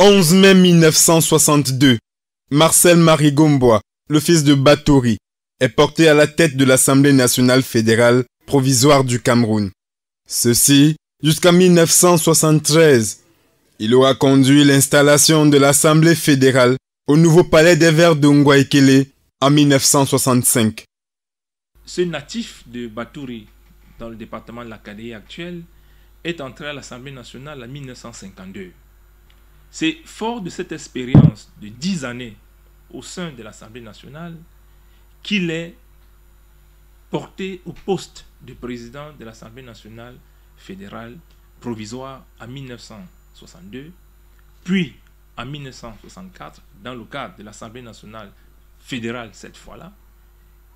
11 mai 1962, Marcel Marigombois, le fils de Batory, est porté à la tête de l'Assemblée nationale fédérale provisoire du Cameroun. Ceci jusqu'en 1973. Il aura conduit l'installation de l'Assemblée fédérale au nouveau palais des Verts de Ngouaikele en 1965. Ce natif de Batory, dans le département de l'Acadie actuel, est entré à l'Assemblée nationale en 1952. C'est fort de cette expérience de 10 années au sein de l'Assemblée nationale qu'il est porté au poste de président de l'Assemblée nationale fédérale provisoire en 1962, puis en 1964 dans le cadre de l'Assemblée nationale fédérale cette fois-là,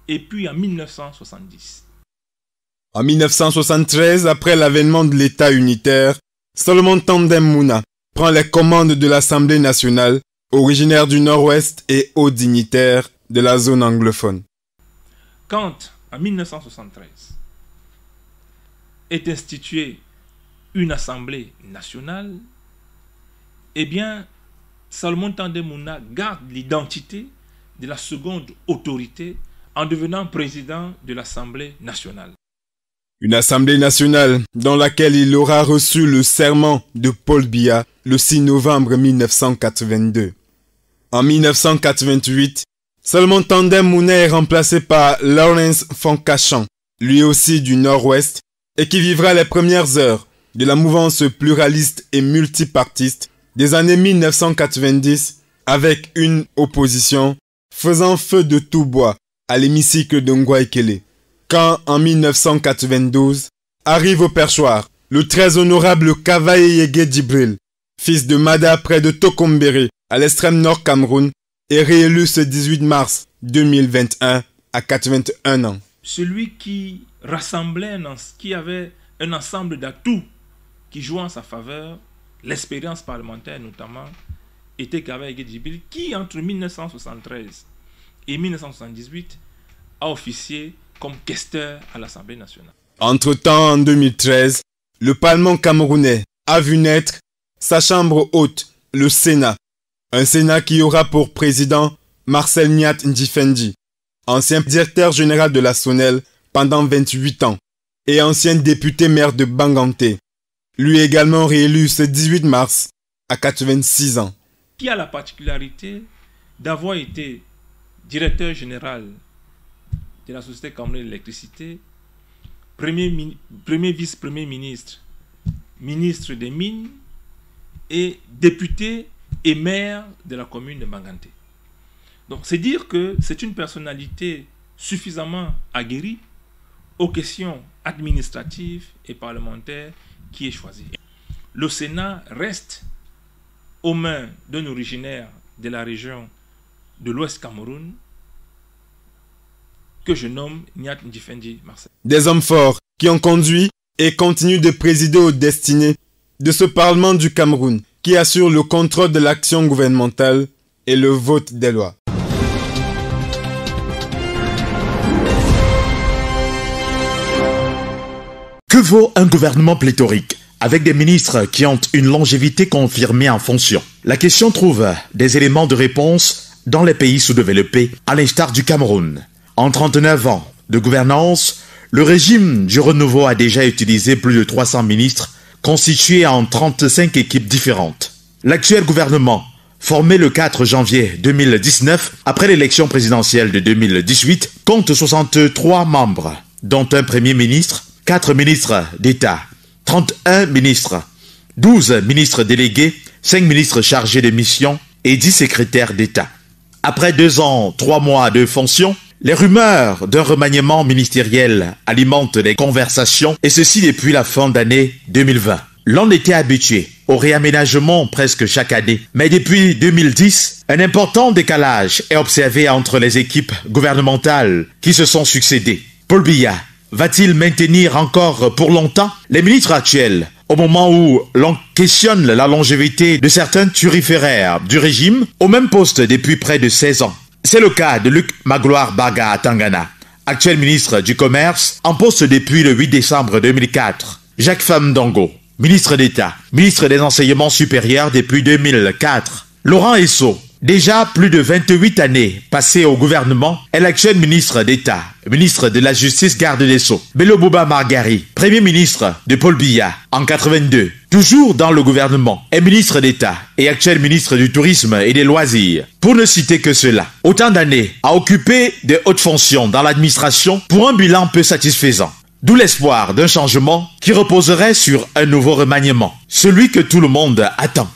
et puis en 1970. En 1973, après l'avènement de l'État unitaire, Solomon Tandem Mouna prend les commandes de l'Assemblée nationale, originaire du Nord-Ouest et haut dignitaire de la zone anglophone. Quand, en 1973, est instituée une Assemblée nationale, eh bien, Solomon Tandem Mouna garde l'identité de la seconde autorité en devenant président de l'Assemblée nationale. Une Assemblée nationale dans laquelle il aura reçu le serment de Paul Biya le 6 novembre 1982. En 1988, Solomon Tandem Mouna est remplacé par Lawrence Foncachan, lui aussi du Nord-Ouest, et qui vivra les premières heures de la mouvance pluraliste et multipartiste des années 1990 avec une opposition faisant feu de tout bois à l'hémicycle de Ngouaikele. Quand, en 1992, arrive au perchoir le très honorable Kavaye Yege Djibril, fils de Mada près de Tokombéré, à l'extrême nord Cameroun, est réélu ce 18 mars 2021 à 81 ans. Celui qui rassemblait, qui avait un ensemble d'atouts qui jouaient en sa faveur, l'expérience parlementaire notamment, était Kavaye Yege Djibril, qui entre 1973 et 1978 a officié comme questeur à l'Assemblée nationale. Entre-temps, en 2013, le Parlement camerounais a vu naître sa chambre haute, le Sénat. Un Sénat qui aura pour président Marcel Nyat Ndjifendi, ancien directeur général de la SONEL pendant 28 ans et ancien député maire de Banganté. Lui également réélu ce 18 mars à 86 ans. Qui a la particularité d'avoir été directeur général de la Société camerounaise de l'électricité, premier vice-premier ministre, ministre des Mines et député et maire de la commune de Banganté. Donc c'est dire que c'est une personnalité suffisamment aguerrie aux questions administratives et parlementaires qui est choisie. Le Sénat reste aux mains d'un originaire de la région de l'Ouest Cameroun, que je nomme Nyat Ndjifendi Marcel. Des hommes forts qui ont conduit et continuent de présider aux destinées de ce Parlement du Cameroun qui assure le contrôle de l'action gouvernementale et le vote des lois. Que vaut un gouvernement pléthorique avec des ministres qui ont une longévité confirmée en fonction? La question trouve des éléments de réponse dans les pays sous-développés, à l'instar du Cameroun. En 39 ans de gouvernance, le régime du renouveau a déjà utilisé plus de 300 ministres constitués en 35 équipes différentes. L'actuel gouvernement, formé le 4 janvier 2019, après l'élection présidentielle de 2018, compte 63 membres, dont un premier ministre, 4 ministres d'État, 31 ministres, 12 ministres délégués, 5 ministres chargés de mission et 10 secrétaires d'État. Après 2 ans, 3 mois de fonction, les rumeurs d'un remaniement ministériel alimentent les conversations, et ceci depuis la fin d'année 2020. L'on était habitué au réaménagement presque chaque année, mais depuis 2010, un important décalage est observé entre les équipes gouvernementales qui se sont succédées. Paul Biya va-t-il maintenir encore pour longtemps les ministres actuels au moment où l'on questionne la longévité de certains turiféraires du régime au même poste depuis près de 16 ans? C'est le cas de Luc Magloire Baga Tangana, actuel ministre du Commerce, en poste depuis le 8 décembre 2004. Jacques Famdongo, ministre d'État, ministre des Enseignements supérieurs depuis 2004. Laurent Esso, déjà plus de 28 années passées au gouvernement, est l'actuel ministre d'État, ministre de la Justice, garde des Sceaux. Bello Bouba Margari, premier ministre de Paul Biya en 82, toujours dans le gouvernement, est ministre d'État et actuel ministre du Tourisme et des Loisirs. Pour ne citer que cela, autant d'années à occuper de hautes fonctions dans l'administration pour un bilan peu satisfaisant. D'où l'espoir d'un changement qui reposerait sur un nouveau remaniement, celui que tout le monde attend.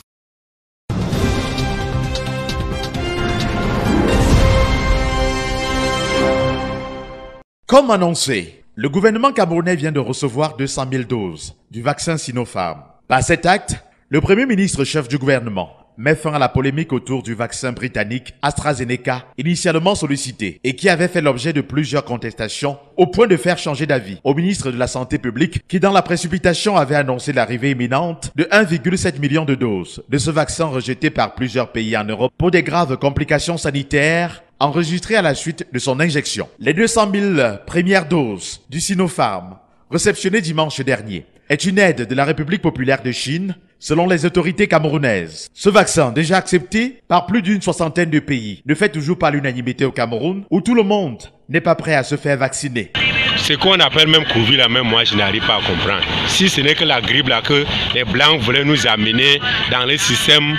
Comme annoncé, le gouvernement camerounais vient de recevoir 200 000 doses du vaccin Sinopharm. Par cet acte, le premier ministre chef du gouvernement met fin à la polémique autour du vaccin britannique AstraZeneca, initialement sollicité et qui avait fait l'objet de plusieurs contestations au point de faire changer d'avis au ministre de la Santé publique qui, dans la précipitation, avait annoncé l'arrivée imminente de 1,7 million de doses de ce vaccin rejeté par plusieurs pays en Europe pour des graves complications sanitaires enregistrées à la suite de son injection. Les 200 000 premières doses du Sinopharm, réceptionnées dimanche dernier, est une aide de la République populaire de Chine, selon les autorités camerounaises. Ce vaccin, déjà accepté par plus d'une soixantaine de pays, ne fait toujours pas l'unanimité au Cameroun, où tout le monde n'est pas prêt à se faire vacciner. Ce qu'on appelle même Covid, là même moi je n'arrive pas à comprendre. Si ce n'est que la grippe là que les Blancs voulaient nous amener dans le système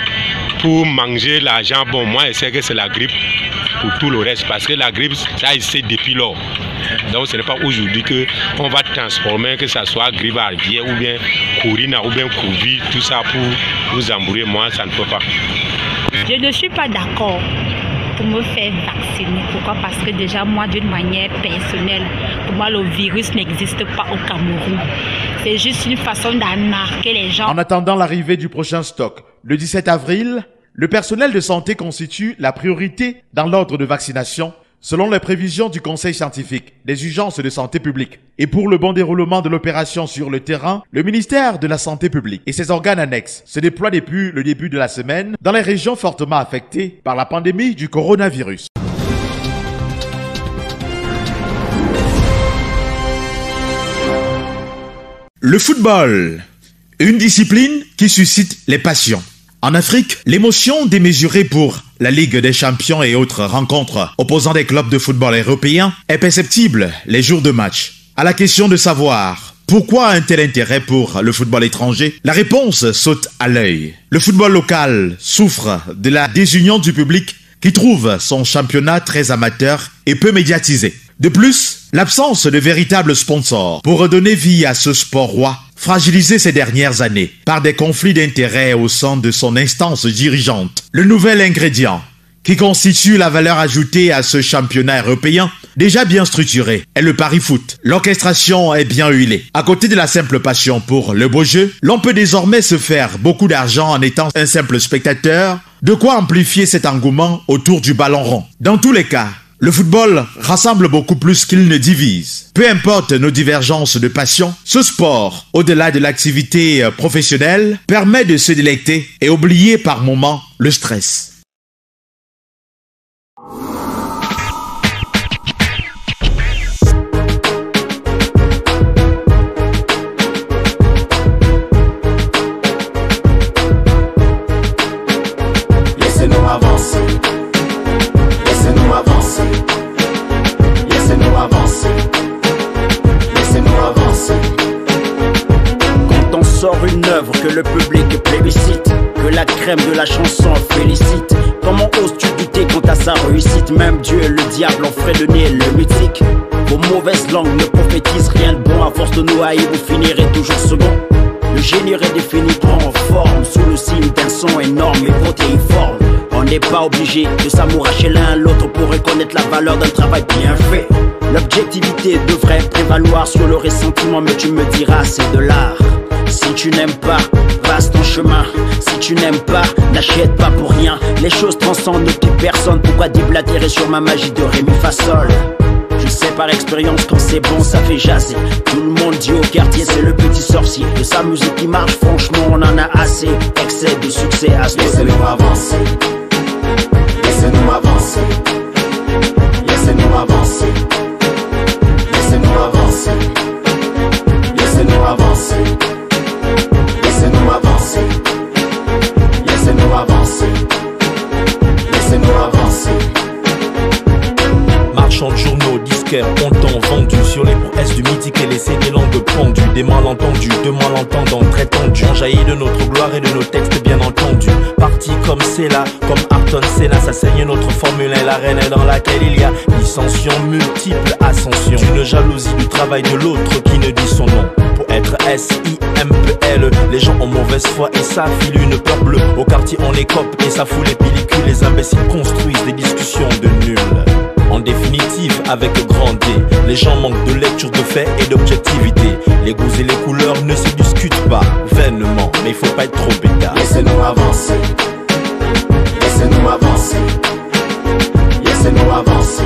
pour manger l'argent, bon moi je sais que c'est la grippe pour tout le reste, parce que la grippe ça existait depuis lors. Donc ce n'est pas aujourd'hui qu'on va transformer, que ce soit grippe aviaire ou bien Corona ou bien Covid, tout ça pour nous embrouiller. Moi ça ne peut pas. Je ne suis pas d'accord pour me faire vacciner. Pourquoi? Parce que déjà moi d'une manière personnelle, pour moi le virus n'existe pas au Cameroun. C'est juste une façon d'arnaquer les gens. En attendant l'arrivée du prochain stock, le 17 avril, le personnel de santé constitue la priorité dans l'ordre de vaccination selon les prévisions du Conseil scientifique des urgences de santé publique. Et pour le bon déroulement de l'opération sur le terrain, le ministère de la Santé publique et ses organes annexes se déploient depuis le début de la semaine dans les régions fortement affectées par la pandémie du coronavirus. Le football, une discipline qui suscite les passions. En Afrique, l'émotion démesurée pour la Ligue des Champions et autres rencontres opposant des clubs de football européens est perceptible les jours de match. À la question de savoir pourquoi un tel intérêt pour le football étranger, la réponse saute à l'œil. Le football local souffre de la désunion du public qui trouve son championnat très amateur et peu médiatisé. De plus, l'absence de véritables sponsors pour redonner vie à ce sport roi, fragilisé ces dernières années par des conflits d'intérêts au sein de son instance dirigeante. Le nouvel ingrédient qui constitue la valeur ajoutée à ce championnat européen, déjà bien structuré, est le pari foot. L'orchestration est bien huilée. À côté de la simple passion pour le beau jeu, l'on peut désormais se faire beaucoup d'argent en étant un simple spectateur, de quoi amplifier cet engouement autour du ballon rond. Dans tous les cas, le football rassemble beaucoup plus qu'il ne divise. Peu importe nos divergences de passion, ce sport, au-delà de l'activité professionnelle, permet de se délecter et oublier par moments le stress. Laissez-nous avancer. Laissez-nous avancer. Laissez-nous avancer. Laissez-nous avancer. Quand on sort une œuvre que le public plébiscite, que la crème de la chanson félicite, comment oses-tu douter quant à sa réussite? Même Dieu et le diable ont fredonné le mythique. Vos mauvaises langues ne prophétisent rien de bon. À force de nous haïr, vous finirez toujours second. Le génie est défini en forme, sous le signe d'un son énorme et protéiforme. On n'est pas obligé de s'amouracher l'un l'autre pour reconnaître la valeur d'un travail bien fait. L'objectivité devrait prévaloir sur le ressentiment, mais tu me diras c'est de l'art. Si tu n'aimes pas, passe ton chemin. Si tu n'aimes pas, n'achète pas pour rien. Les choses transcendent toute personne. Pourquoi déblatérer sur ma magie de ré mi fa sol? Je sais par expérience quand c'est bon ça fait jaser. Tout le monde dit au quartier c'est le petit sorcier. De sa musique qui marche franchement on en a assez. Excès de succès à ce laissez-nous avancer. Laissez-nous avancer. Laissez-nous avancer. Laissez-nous avancer. Laissez-nous avancer. Joker ont tant vendu sur les prouesses du mythique et laissé des langues pendues. Des malentendus, de malentendants très tendus. On jaillit de notre gloire et de nos textes bien entendus. Parti comme c'est là, comme Ayrton Senna, ça saigne notre Formule 1, l'arène dans laquelle il y a dissension, multiples ascensions. Une jalousie du travail de l'autre qui ne dit son nom. Pour être S-I-M-P-L, les gens ont mauvaise foi et ça file une peur bleue. Au quartier on écope et ça fout les pellicules. Les imbéciles construisent des discussions de nuls. En définitive, avec grand D, les gens manquent de lecture, de faits et d'objectivité. Les goûts et les couleurs ne se discutent pas vainement, mais il faut pas être trop bêta. Laissez-nous avancer. Laissez-nous avancer. Laissez-nous avancer.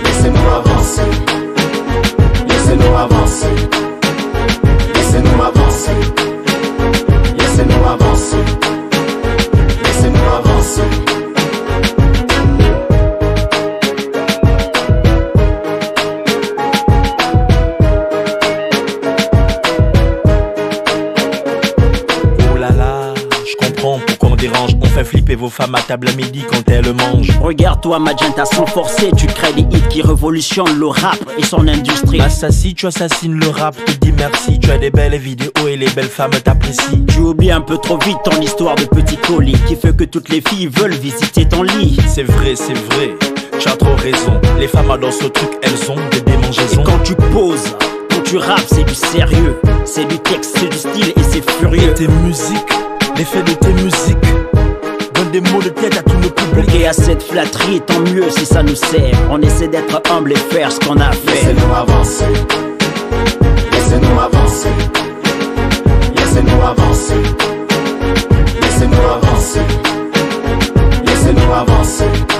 Laissez-nous avancer. Laissez-nous avancer. Laissez-nous avancer. Laissez-nous avancer. Laissez-nous avancer. On fait flipper vos femmes à table à midi quand elles mangent. Regarde-toi Magenta sans forcer, tu crées des hits qui révolutionnent le rap et son industrie. Assassin, tu assassines le rap, te dis merci. Tu as des belles vidéos et les belles femmes t'apprécient. Tu oublies un peu trop vite ton histoire de petit colis qui fait que toutes les filles veulent visiter ton lit. C'est vrai, tu as trop raison. Les femmes adorent ce truc, elles ont des démangeaisons. Et quand tu poses, quand tu rappes, c'est du sérieux. C'est du texte, c'est du style et c'est furieux. Et tes musiques, l'effet de tes musiques donne des mots de tête à tout le public. Ok, à cette flatterie, tant mieux si ça nous sert. On essaie d'être humble et faire ce qu'on a fait. Laissez-nous avancer. Laissez-nous avancer. Laissez-nous avancer. Laissez-nous avancer. Laissez-nous avancer.